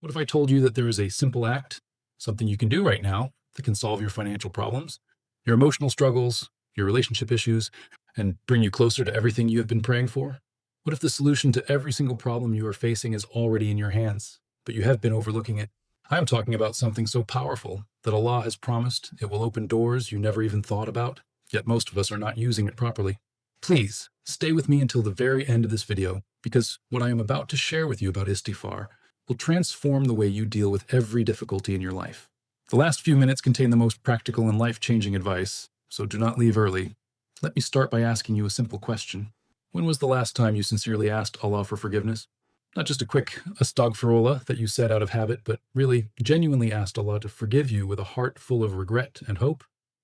What if I told you that there is a simple act, something you can do right now that can solve your financial problems, your emotional struggles, your relationship issues, and bring you closer to everything you have been praying for? What if the solution to every single problem you are facing is already in your hands, but you have been overlooking it? I am talking about something so powerful that Allah has promised it will open doors you never even thought about, yet most of us are not using it properly. Please stay with me until the very end of this video, because what I am about to share with you about Istighfar will transform the way you deal with every difficulty in your life. The last few minutes contain the most practical and life-changing advice, so do not leave early. Let me start by asking you a simple question. When was the last time you sincerely asked Allah for forgiveness? Not just a quick astaghfirullah that you said out of habit, but really genuinely asked Allah to forgive you with a heart full of regret and hope?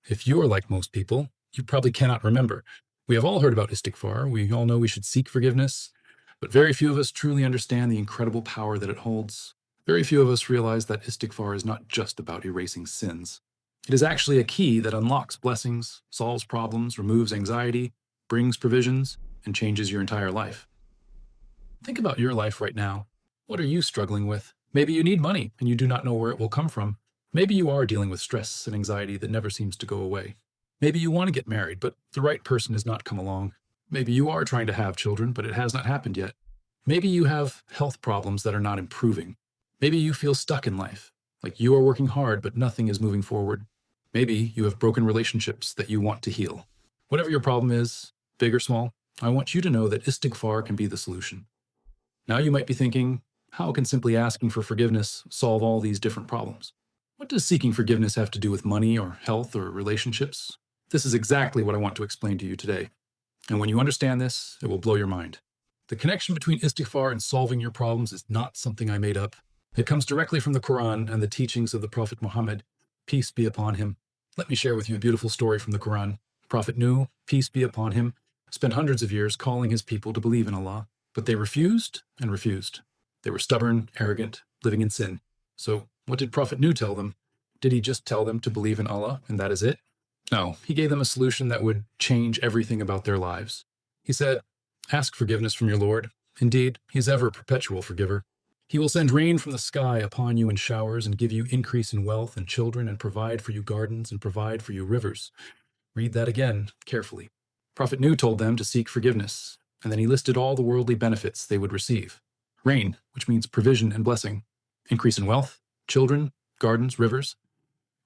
If you're like most people, you probably cannot remember. We have all heard about Istighfar. We all know we should seek forgiveness, but very few of us truly understand the incredible power that it holds. Very few of us realize that Istighfar is not just about erasing sins. It is actually a key that unlocks blessings, solves problems, removes anxiety, brings provisions, and changes your entire life. Think about your life right now. What are you struggling with? Maybe you need money and you do not know where it will come from. Maybe you are dealing with stress and anxiety that never seems to go away. Maybe you want to get married, but the right person has not come along. Maybe you are trying to have children, but it has not happened yet. Maybe you have health problems that are not improving. Maybe you feel stuck in life, like you are working hard, but nothing is moving forward. Maybe you have broken relationships that you want to heal. Whatever your problem is, big or small, I want you to know that Istighfar can be the solution. Now you might be thinking, how can simply asking for forgiveness solve all these different problems? What does seeking forgiveness have to do with money or health or relationships? This is exactly what I want to explain to you today. And when you understand this, it will blow your mind. The connection between Istighfar and solving your problems is not something I made up. It comes directly from the Qur'an and the teachings of the Prophet Muhammad, peace be upon him. Let me share with you a beautiful story from the Qur'an. Prophet Nuh, peace be upon him, spent hundreds of years calling his people to believe in Allah, but they refused and refused. They were stubborn, arrogant, living in sin. So what did Prophet Nuh tell them? Did he just tell them to believe in Allah and that is it? No, he gave them a solution that would change everything about their lives. He said, ask forgiveness from your Lord. Indeed, he is ever a perpetual forgiver. He will send rain from the sky upon you in showers and give you increase in wealth and children and provide for you gardens and provide for you rivers. Read that again carefully. Prophet Nuh told them to seek forgiveness, and then he listed all the worldly benefits they would receive. Rain, which means provision and blessing. Increase in wealth, children, gardens, rivers.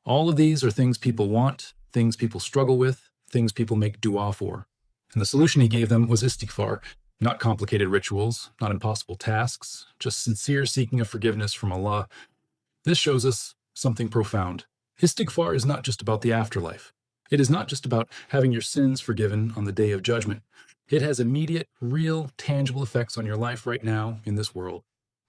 All of these are things people want, things people struggle with, things people make dua for. And the solution he gave them was Istighfar, not complicated rituals, not impossible tasks, just sincere seeking of forgiveness from Allah. This shows us something profound. Istighfar is not just about the afterlife. It is not just about having your sins forgiven on the day of judgment. It has immediate, real, tangible effects on your life right now in this world.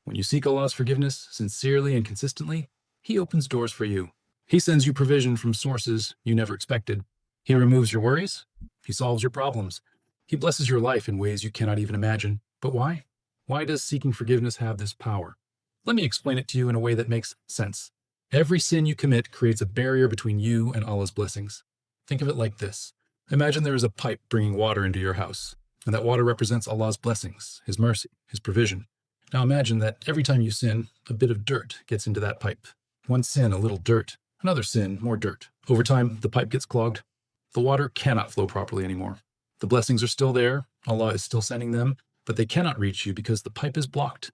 When you seek Allah's forgiveness sincerely and consistently, He opens doors for you. He sends you provision from sources you never expected. He removes your worries. He solves your problems. He blesses your life in ways you cannot even imagine. But why? Why does seeking forgiveness have this power? Let me explain it to you in a way that makes sense. Every sin you commit creates a barrier between you and Allah's blessings. Think of it like this. Imagine there is a pipe bringing water into your house, and that water represents Allah's blessings, His mercy, His provision. Now imagine that every time you sin, a bit of dirt gets into that pipe. One sin, a little dirt. Another sin, more dirt. Over time, the pipe gets clogged. The water cannot flow properly anymore. The blessings are still there, Allah is still sending them, but they cannot reach you because the pipe is blocked.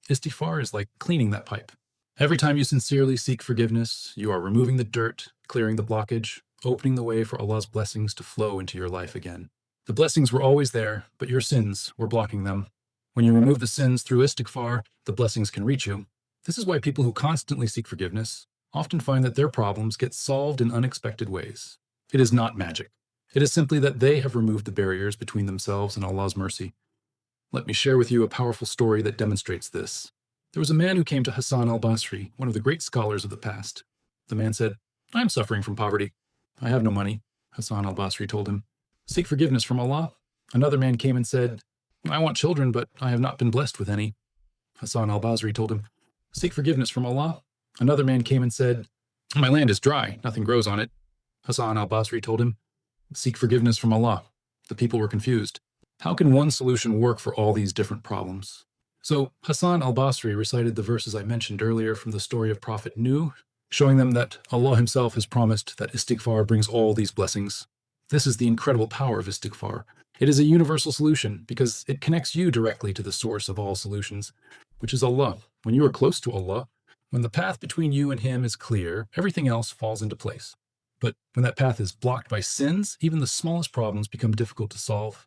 Istighfar is like cleaning that pipe. Every time you sincerely seek forgiveness, you are removing the dirt, clearing the blockage, opening the way for Allah's blessings to flow into your life again. The blessings were always there, but your sins were blocking them. When you remove the sins through Istighfar, the blessings can reach you. This is why people who constantly seek forgiveness often find that their problems get solved in unexpected ways. It is not magic. It is simply that they have removed the barriers between themselves and Allah's mercy. Let me share with you a powerful story that demonstrates this. There was a man who came to Hassan al-Basri, one of the great scholars of the past. The man said, I am suffering from poverty. I have no money. Hassan al-Basri told him, seek forgiveness from Allah. Another man came and said, I want children, but I have not been blessed with any. Hassan al-Basri told him, seek forgiveness from Allah. Another man came and said, my land is dry, nothing grows on it. Hassan al-Basri told him, seek forgiveness from Allah. The people were confused. How can one solution work for all these different problems? So Hassan al-Basri recited the verses I mentioned earlier from the story of Prophet Nuh, showing them that Allah himself has promised that istighfar brings all these blessings. This is the incredible power of istighfar. It is a universal solution because it connects you directly to the source of all solutions, which is Allah. When you are close to Allah, when the path between you and Him is clear, everything else falls into place. But when that path is blocked by sins, even the smallest problems become difficult to solve.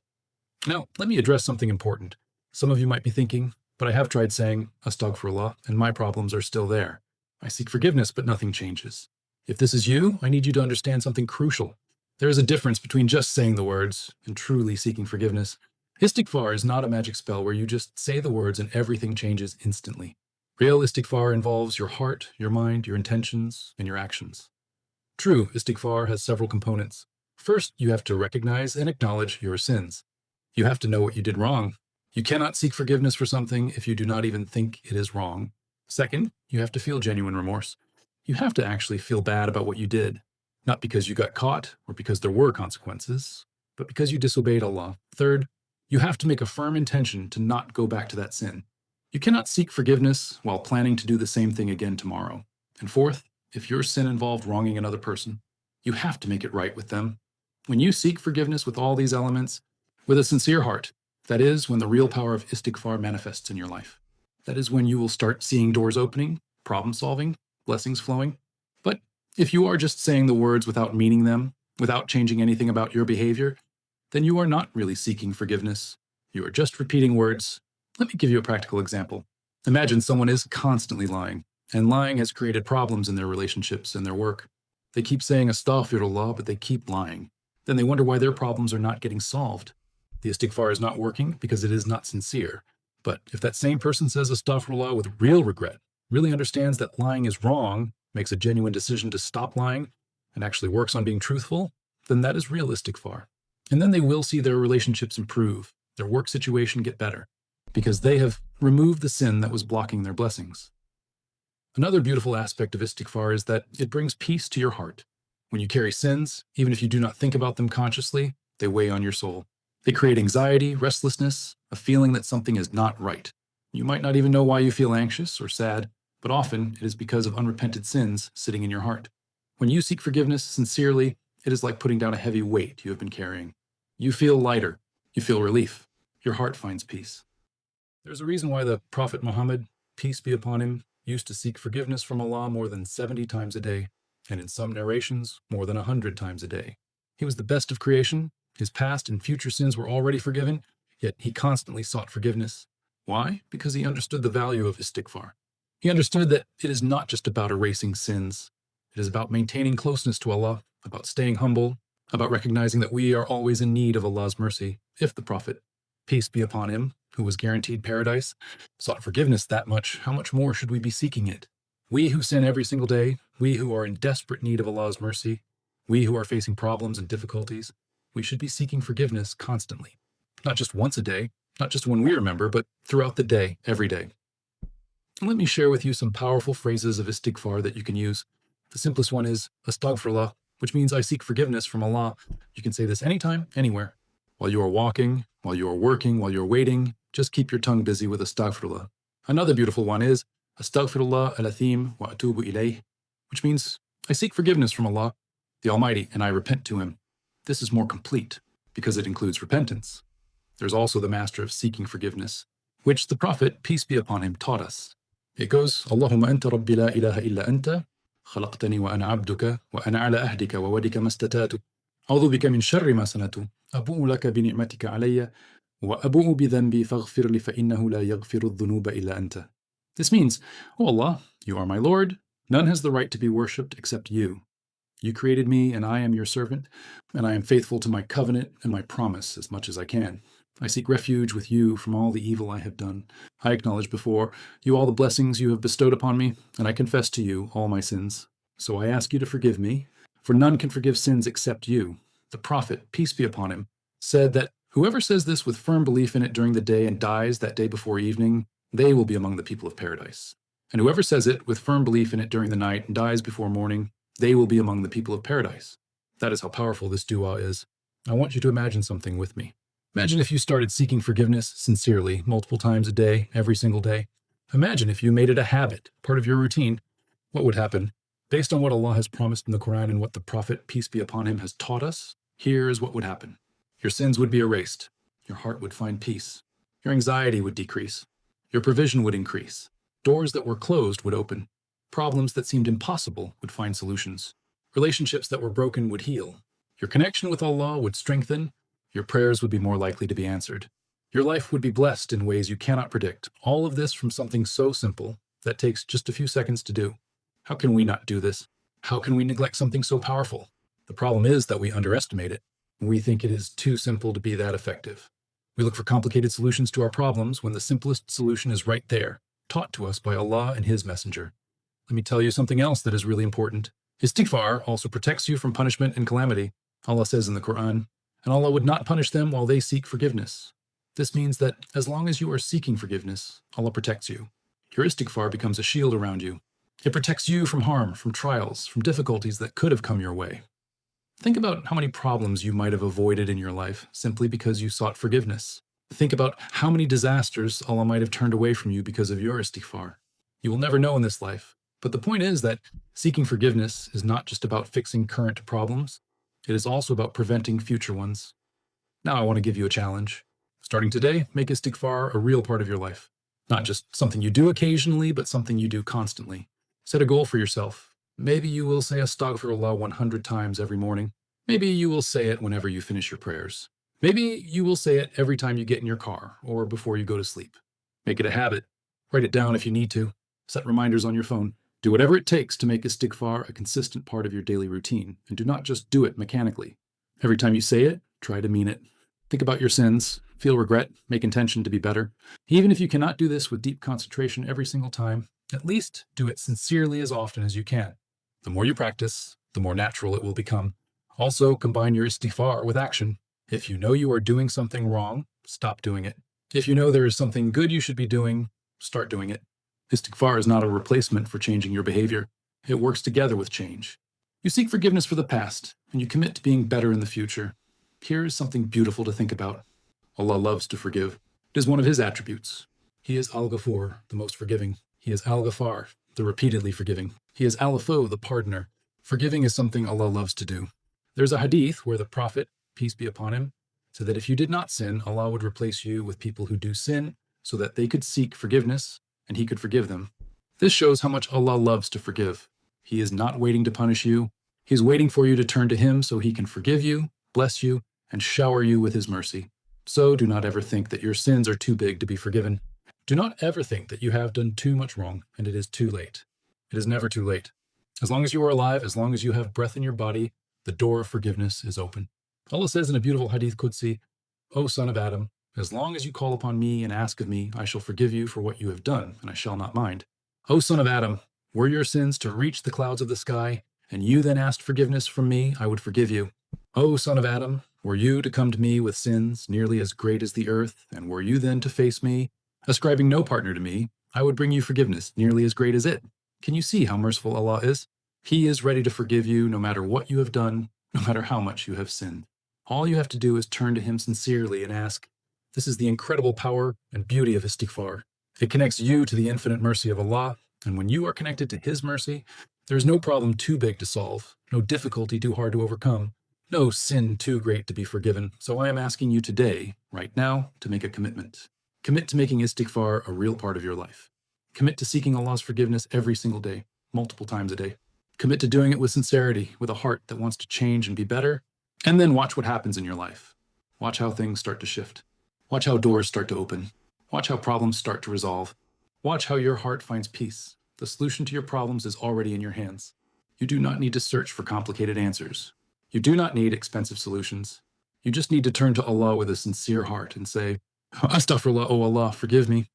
Now, let me address something important. Some of you might be thinking, but I have tried saying Astaghfirullah, and my problems are still there. I seek forgiveness, but nothing changes. If this is you, I need you to understand something crucial. There is a difference between just saying the words and truly seeking forgiveness. Istighfar is not a magic spell where you just say the words and everything changes instantly. Real istighfar involves your heart, your mind, your intentions, and your actions. True istighfar has several components. First, you have to recognize and acknowledge your sins. You have to know what you did wrong. You cannot seek forgiveness for something if you do not even think it is wrong. Second, you have to feel genuine remorse. You have to actually feel bad about what you did, not because you got caught or because there were consequences, but because you disobeyed Allah. Third, you have to make a firm intention to not go back to that sin. You cannot seek forgiveness while planning to do the same thing again tomorrow. And fourth, if your sin involved wronging another person, you have to make it right with them. When you seek forgiveness with all these elements, with a sincere heart, that is when the real power of istighfar manifests in your life. That is when you will start seeing doors opening, problem solving, blessings flowing. But if you are just saying the words without meaning them, without changing anything about your behavior, then you are not really seeking forgiveness. You are just repeating words. Let me give you a practical example. Imagine someone is constantly lying, and lying has created problems in their relationships and their work. They keep saying astaghfirullah, but they keep lying. Then they wonder why their problems are not getting solved. The istighfar is not working because it is not sincere. But if that same person says astaghfirullah with real regret, really understands that lying is wrong, makes a genuine decision to stop lying, and actually works on being truthful, then that is real istighfar. And then they will see their relationships improve, their work situation get better, because they have removed the sin that was blocking their blessings. Another beautiful aspect of istighfar is that it brings peace to your heart. When you carry sins, even if you do not think about them consciously, they weigh on your soul. They create anxiety, restlessness, a feeling that something is not right. You might not even know why you feel anxious or sad, but often it is because of unrepented sins sitting in your heart. When you seek forgiveness sincerely, it is like putting down a heavy weight you have been carrying. You feel lighter. You feel relief. Your heart finds peace. There's a reason why the Prophet Muhammad, peace be upon him, used to seek forgiveness from Allah more than 70 times a day, and in some narrations, more than 100 times a day. He was the best of creation. His past and future sins were already forgiven, yet he constantly sought forgiveness. Why? Because he understood the value of istighfar. He understood that it is not just about erasing sins. It is about maintaining closeness to Allah, about staying humble, about recognizing that we are always in need of Allah's mercy. If the Prophet, peace be upon him, who was guaranteed paradise, sought forgiveness that much, how much more should we be seeking it? We who sin every single day, we who are in desperate need of Allah's mercy, we who are facing problems and difficulties, we should be seeking forgiveness constantly. Not just once a day, not just when we remember, but throughout the day, every day. And let me share with you some powerful phrases of istighfar that you can use. The simplest one is astaghfirullah, which means I seek forgiveness from Allah. You can say this anytime, anywhere. While you are walking, while you are working, while you're waiting, just keep your tongue busy with astaghfirullah. Another beautiful one is astaghfirullah al-athim wa atubu ilayh, which means I seek forgiveness from Allah, the Almighty, and I repent to Him. This is more complete because it includes repentance. There's also the master of seeking forgiveness, which the Prophet, peace be upon him, taught us. It goes, Allahumma anta rabbi la ilaha illa anta, khalaqtani wa ana abduka, wa ana ala ahdika wa wadika mastatatu, a'udhu bika min sharri ma sanatu, abu'u laka bi ni'matika alayya, wa abu'u bi dhanbi faghfir li fa innahu la yaghfiru dhunuba illa anta. This means, O Allah, you are my Lord, none has the right to be worshipped except you. You created me, and I am your servant, and I am faithful to my covenant and my promise as much as I can. I seek refuge with you from all the evil I have done. I acknowledge before you all the blessings you have bestowed upon me, and I confess to you all my sins. So I ask you to forgive me, for none can forgive sins except you. The Prophet, peace be upon him, said that whoever says this with firm belief in it during the day and dies that day before evening, they will be among the people of paradise. And whoever says it with firm belief in it during the night and dies before morning, they will be among the people of paradise. That is how powerful this dua is. I want you to imagine something with me. Imagine if you started seeking forgiveness sincerely multiple times a day, every single day. Imagine if you made it a habit, part of your routine. What would happen? Based on what Allah has promised in the Qur'an and what the Prophet, peace be upon him, has taught us, here is what would happen. Your sins would be erased. Your heart would find peace. Your anxiety would decrease. Your provision would increase. Doors that were closed would open. Problems that seemed impossible would find solutions. Relationships that were broken would heal. Your connection with Allah would strengthen. Your prayers would be more likely to be answered. Your life would be blessed in ways you cannot predict. All of this from something so simple that takes just a few seconds to do. How can we not do this? How can we neglect something so powerful? The problem is that we underestimate it. We think it is too simple to be that effective. We look for complicated solutions to our problems when the simplest solution is right there, taught to us by Allah and His Messenger. Let me tell you something else that is really important. Istighfar also protects you from punishment and calamity. Allah says in the Qur'an, and Allah would not punish them while they seek forgiveness. This means that as long as you are seeking forgiveness, Allah protects you. Your istighfar becomes a shield around you. It protects you from harm, from trials, from difficulties that could have come your way. Think about how many problems you might have avoided in your life simply because you sought forgiveness. Think about how many disasters Allah might have turned away from you because of your istighfar. You will never know in this life. But the point is that seeking forgiveness is not just about fixing current problems. It is also about preventing future ones. Now I want to give you a challenge. Starting today, make istighfar a real part of your life. Not just something you do occasionally, but something you do constantly. Set a goal for yourself. Maybe you will say Astaghfirullah 100 times every morning. Maybe you will say it whenever you finish your prayers. Maybe you will say it every time you get in your car or before you go to sleep. Make it a habit. Write it down if you need to. Set reminders on your phone. Do whatever it takes to make istighfar a consistent part of your daily routine, and do not just do it mechanically. Every time you say it, try to mean it. Think about your sins, feel regret, make intention to be better. Even if you cannot do this with deep concentration every single time, at least do it sincerely as often as you can. The more you practice, the more natural it will become. Also, combine your istighfar with action. If you know you are doing something wrong, stop doing it. If you know there is something good you should be doing, start doing it. Istighfar is not a replacement for changing your behavior. It works together with change. You seek forgiveness for the past, and you commit to being better in the future. Here is something beautiful to think about. Allah loves to forgive. It is one of His attributes. He is Al-Ghafur, the most forgiving. He is Al-Ghafar, the repeatedly forgiving. He is Al-Afu, the pardoner. Forgiving is something Allah loves to do. There's a hadith where the Prophet, peace be upon him, said that if you did not sin, Allah would replace you with people who do sin so that they could seek forgiveness and He could forgive them. This shows how much Allah loves to forgive. He is not waiting to punish you. He is waiting for you to turn to Him so He can forgive you, bless you, and shower you with His mercy. So do not ever think that your sins are too big to be forgiven. Do not ever think that you have done too much wrong and it is too late. It is never too late. As long as you are alive, as long as you have breath in your body, the door of forgiveness is open. Allah says in a beautiful hadith Qudsi, O son of Adam, as long as you call upon me and ask of me, I shall forgive you for what you have done, and I shall not mind. O son of Adam, were your sins to reach the clouds of the sky, and you then asked forgiveness from me, I would forgive you. O son of Adam, were you to come to me with sins nearly as great as the earth, and were you then to face me, ascribing no partner to me, I would bring you forgiveness nearly as great as it. Can you see how merciful Allah is? He is ready to forgive you no matter what you have done, no matter how much you have sinned. All you have to do is turn to Him sincerely and ask. This is the incredible power and beauty of istighfar. It connects you to the infinite mercy of Allah, and when you are connected to His mercy, there is no problem too big to solve, no difficulty too hard to overcome, no sin too great to be forgiven. So I am asking you today, right now, to make a commitment. Commit to making istighfar a real part of your life. Commit to seeking Allah's forgiveness every single day, multiple times a day. Commit to doing it with sincerity, with a heart that wants to change and be better, and then watch what happens in your life. Watch how things start to shift. Watch how doors start to open. Watch how problems start to resolve. Watch how your heart finds peace. The solution to your problems is already in your hands. You do not need to search for complicated answers. You do not need expensive solutions. You just need to turn to Allah with a sincere heart and say, Astaghfirullah, O Allah, forgive me.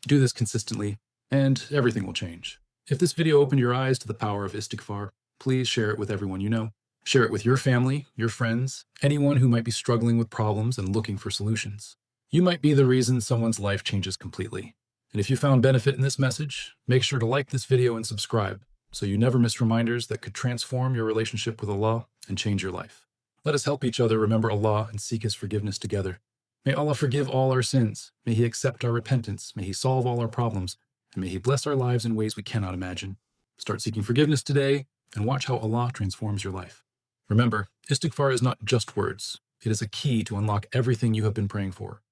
Do this consistently, and everything will change. If this video opened your eyes to the power of istighfar, please share it with everyone you know. Share it with your family, your friends, anyone who might be struggling with problems and looking for solutions. You might be the reason someone's life changes completely. And if you found benefit in this message, make sure to like this video and subscribe so you never miss reminders that could transform your relationship with Allah and change your life. Let us help each other remember Allah and seek His forgiveness together. May Allah forgive all our sins. May He accept our repentance. May He solve all our problems. And may He bless our lives in ways we cannot imagine. Start seeking forgiveness today and watch how Allah transforms your life. Remember, Istighfar is not just words. It is a key to unlock everything you have been praying for.